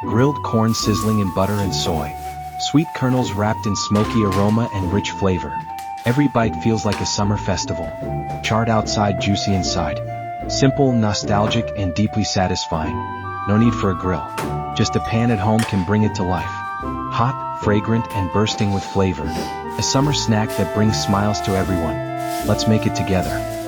Grilled corn sizzling in butter and soy. Sweet kernels wrapped in smoky aroma and rich flavor. Every bite feels like a summer festival. Charred outside, juicy inside. Simple, nostalgic, and deeply satisfying. No need for a grill. Just a pan at home can bring it to life. Hot, fragrant, and bursting with flavor. A summer snack that brings smiles to everyone. Let's make it together.